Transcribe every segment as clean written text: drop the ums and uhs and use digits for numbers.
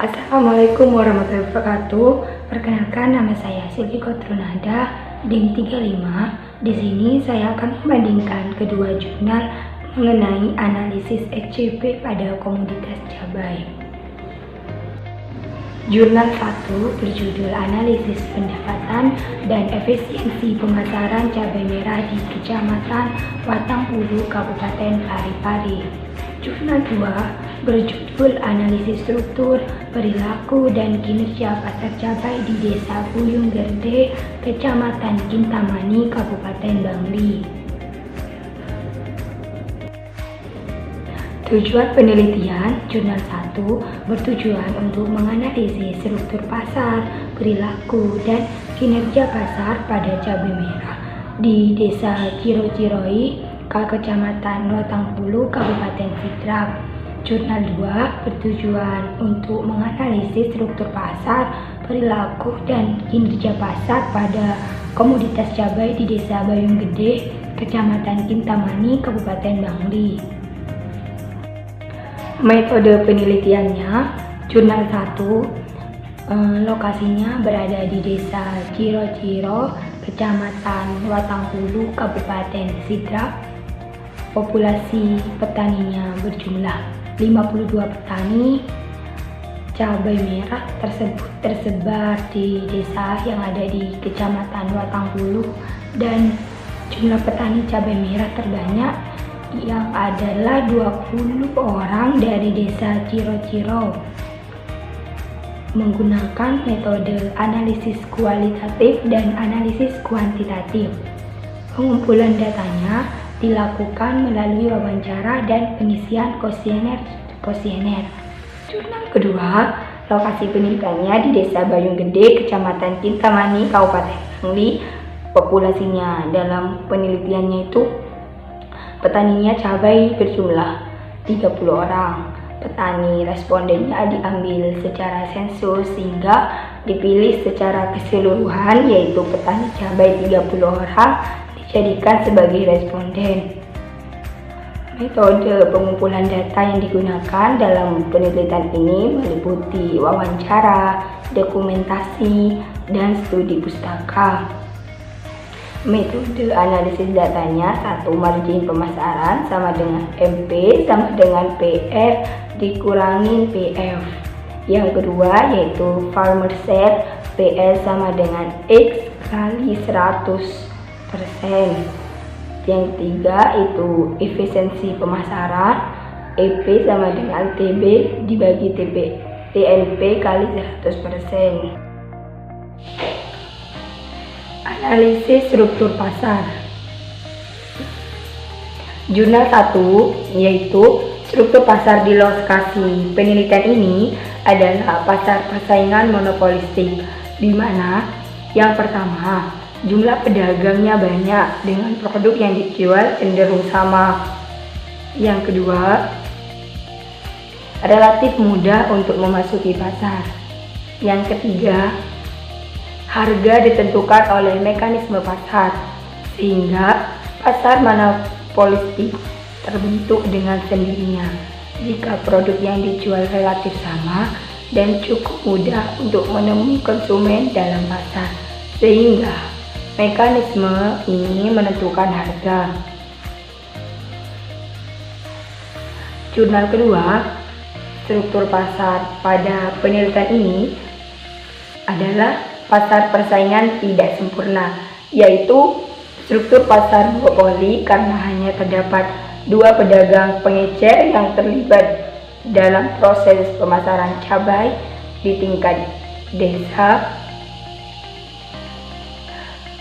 Assalamualaikum warahmatullahi wabarakatuh. Perkenalkan, nama saya Silvi Kotrunada, DIM 35. Di sini saya akan membandingkan kedua jurnal mengenai analisis ECP pada komoditas cabai. Jurnal 1 berjudul Analisis Pendapatan dan Efisiensi Pemasaran Cabai Merah di Kecamatan Watangpulu, Kabupaten Parepare. Jurnal 2 berjudul Analisis Struktur, Perilaku, dan Kinerja Pasar Cabai di Desa Buyung Gede, Kecamatan Kintamani, Kabupaten Bangli. Tujuan penelitian, Jurnal 1 bertujuan untuk menganalisis struktur pasar, perilaku, dan kinerja pasar pada cabai merah di Desa Ciro-Ciroi, Kecamatan Watangpulu, Kabupaten Sidrap. Jurnal 2 bertujuan untuk menganalisis struktur pasar, perilaku, dan kinerja pasar pada komoditas cabai di Desa Buyung Gede, Kecamatan Kintamani, Kabupaten Bangli. Metode penelitiannya, Jurnal 1 lokasinya berada di Desa Ciro-Ciro, Kecamatan Watangpulu, Kabupaten Sidrap. Populasi petaninya berjumlah 52 petani. Cabai merah tersebut tersebar di desa yang ada di Kecamatan Watangpulu, dan jumlah petani cabai merah terbanyak yang adalah 20 orang dari Desa Ciro-Ciro. Menggunakan metode analisis kualitatif dan analisis kuantitatif. Pengumpulan datanya dilakukan melalui wawancara dan pengisian kuesioner. Jurnal kedua, lokasi penelitiannya di Desa Buyung Gede, Kecamatan Kintamani, Kabupaten Bangli. Populasinya dalam penelitiannya itu petaninya cabai berjumlah 30 orang. Petani respondennya diambil secara sensus sehingga dipilih secara keseluruhan, yaitu petani cabai 30 orang dijadikan sebagai responden. Metode pengumpulan data yang digunakan dalam penelitian ini meliputi wawancara, dokumentasi, dan studi pustaka. Metode analisis datanya, 1. Margin pemasaran sama dengan MP sama dengan PR dikurangin PF. Yang kedua yaitu farmer share, PL sama dengan X kali 100%. Yang ketiga itu efisiensi pemasaran, EP sama dengan TB dibagi TNP kali 100%. Analisis struktur pasar. Jurnal 1 yaitu struktur pasar di lokasi penelitian ini adalah pasar persaingan monopolistik, di mana yang pertama, jumlah pedagangnya banyak dengan produk yang dijual cenderung sama. Yang kedua, relatif mudah untuk memasuki pasar. Yang ketiga, harga ditentukan oleh mekanisme pasar, sehingga pasar monopolistik terbentuk dengan sendirinya jika produk yang dijual relatif sama dan cukup mudah untuk menemui konsumen dalam pasar, sehingga mekanisme ini menentukan harga. Jurnal kedua, struktur pasar pada penelitian ini adalah pasar persaingan tidak sempurna, yaitu struktur pasar duopoli karena hanya terdapat 2 pedagang pengecer yang terlibat dalam proses pemasaran cabai di tingkat desa.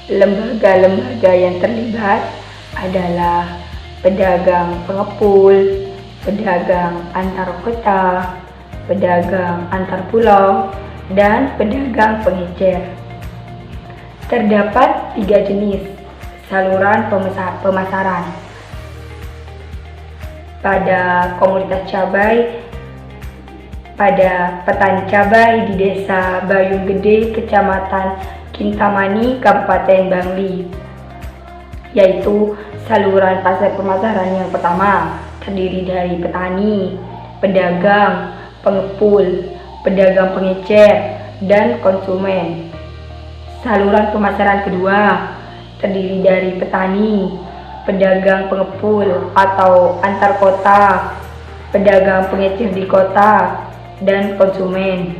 Lembaga-lembaga yang terlibat adalah pedagang pengepul, pedagang antar kota, pedagang antar pulau, dan pedagang pengecer. Terdapat 3 jenis saluran pemasaran pada komoditas cabai pada petani cabai di Desa Buyung Gede, Kecamatan Kintamani, Kabupaten Bangli, yaitu saluran pasar pemasaran yang pertama terdiri dari petani, pedagang, pengepul, pedagang pengecer, dan konsumen. Saluran pemasaran kedua terdiri dari petani, pedagang pengepul atau antar kota, pedagang pengecer di kota, dan konsumen.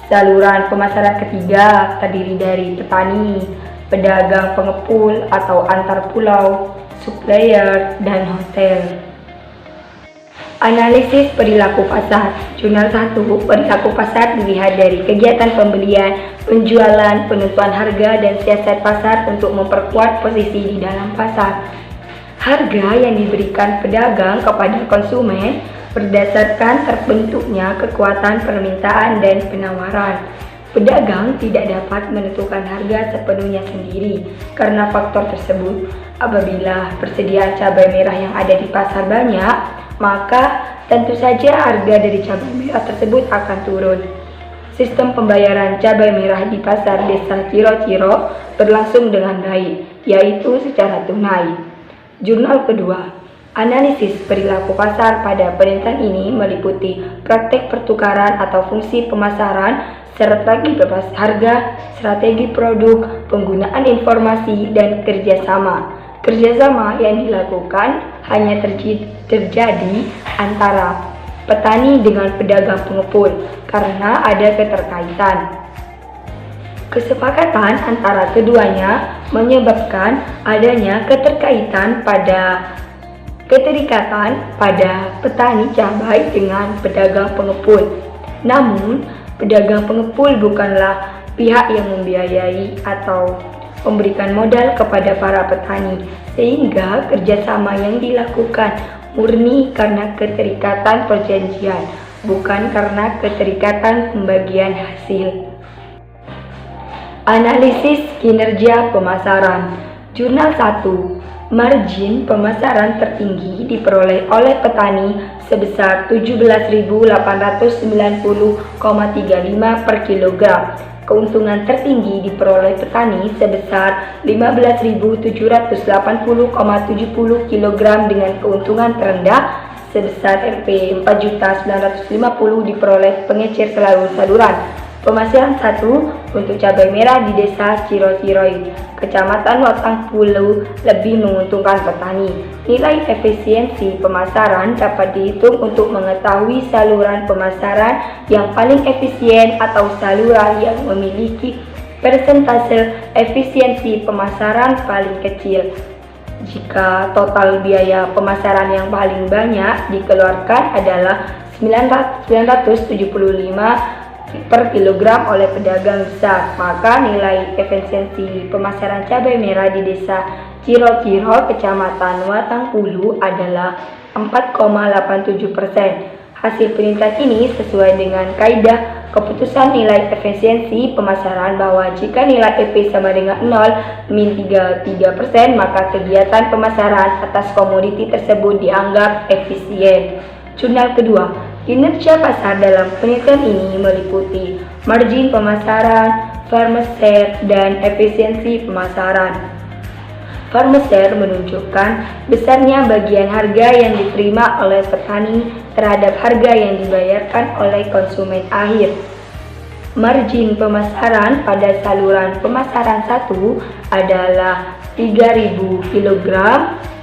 Saluran pemasaran ketiga terdiri dari petani, pedagang pengepul atau antar pulau, supplier, dan hotel. Analisis perilaku pasar. Jurnal 1, perilaku pasar dilihat dari kegiatan pembelian, penjualan, penentuan harga, dan siasat pasar untuk memperkuat posisi di dalam pasar. Harga yang diberikan pedagang kepada konsumen berdasarkan terbentuknya kekuatan permintaan dan penawaran. Pedagang tidak dapat menentukan harga sepenuhnya sendiri karena faktor tersebut. Apabila persediaan cabai merah yang ada di pasar banyak, maka tentu saja harga dari cabai merah tersebut akan turun. Sistem pembayaran cabai merah di pasar desa Ciro-Ciro berlangsung dengan baik, yaitu secara tunai. Jurnal kedua, analisis perilaku pasar pada penelitian ini meliputi praktek pertukaran atau fungsi pemasaran, strategi bebas harga, strategi produk, penggunaan informasi, dan kerjasama. Kerjasama yang dilakukan hanya terjadi antara petani dengan pedagang pengepul karena ada keterkaitan. Kesepakatan antara keduanya menyebabkan adanya keterikatan pada petani cabai dengan pedagang pengepul. Namun, pedagang pengepul bukanlah pihak yang membiayai atau memberikan modal kepada para petani, sehingga kerjasama yang dilakukan murni karena keterikatan perjanjian, bukan karena keterikatan pembagian hasil. Analisis kinerja pemasaran. Jurnal 1, margin pemasaran tertinggi diperoleh oleh petani sebesar 17.890,35 per kilogram. Keuntungan tertinggi diperoleh petani sebesar 15.780,70 kg dengan keuntungan terendah sebesar Rp 4.950.000 diperoleh pengecer saluran. Pemasaran 1 untuk cabai merah di desa Ciro-Ciro, Kecamatan Watang Pulu lebih menguntungkan petani. Nilai efisiensi pemasaran dapat dihitung untuk mengetahui saluran pemasaran yang paling efisien atau saluran yang memiliki persentase efisiensi pemasaran paling kecil. Jika total biaya pemasaran yang paling banyak dikeluarkan adalah 975 per kilogram oleh pedagang besar, maka nilai efisiensi pemasaran cabai merah di desa Ciro-Ciro, Kecamatan Watang Pulu adalah 4,87%. Hasil penelitian ini sesuai dengan kaidah keputusan nilai efisiensi pemasaran bahwa jika nilai EP sama dengan 0 min 33%, maka kegiatan pemasaran atas komoditi tersebut dianggap efisien. Jurnal kedua, kinerja pasar dalam penelitian ini meliputi margin pemasaran, farmer share, dan efisiensi pemasaran. Farmer share menunjukkan besarnya bagian harga yang diterima oleh petani terhadap harga yang dibayarkan oleh konsumen akhir. Margin pemasaran pada saluran pemasaran 1 adalah 3.000 kg,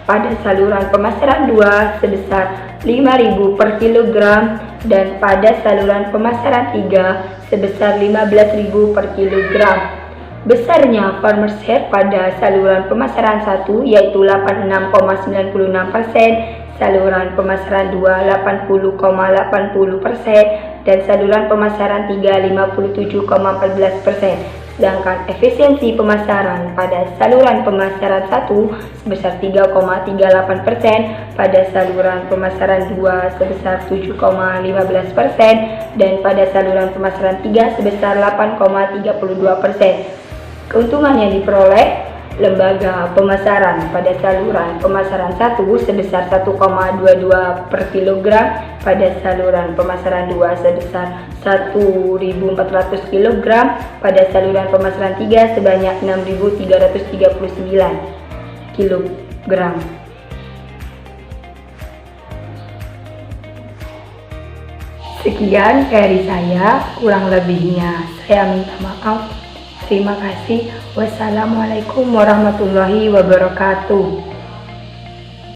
pada saluran pemasaran 2 sebesar 5.000 per kilogram, dan pada saluran pemasaran 3 sebesar 15.000 per kilogram. Besarnya farmer share pada saluran pemasaran 1 yaitu 86,96%, saluran pemasaran 2 80,80%, dan saluran pemasaran 3 57,14%. Sedangkan efisiensi pemasaran pada saluran pemasaran 1 sebesar 3,38%, pada saluran pemasaran 2 sebesar 7,15%, dan pada saluran pemasaran 3 sebesar 8,32%. Keuntungan yang diperoleh lembaga pemasaran pada saluran pemasaran 1 sebesar 1,22 per kilogram, pada saluran pemasaran 2 sebesar 1.400 kg, pada saluran pemasaran 3 sebanyak 6.339 kg. Sekian dari saya, kurang lebihnya saya minta maaf. Terima kasih. Wassalamualaikum warahmatullahi wabarakatuh.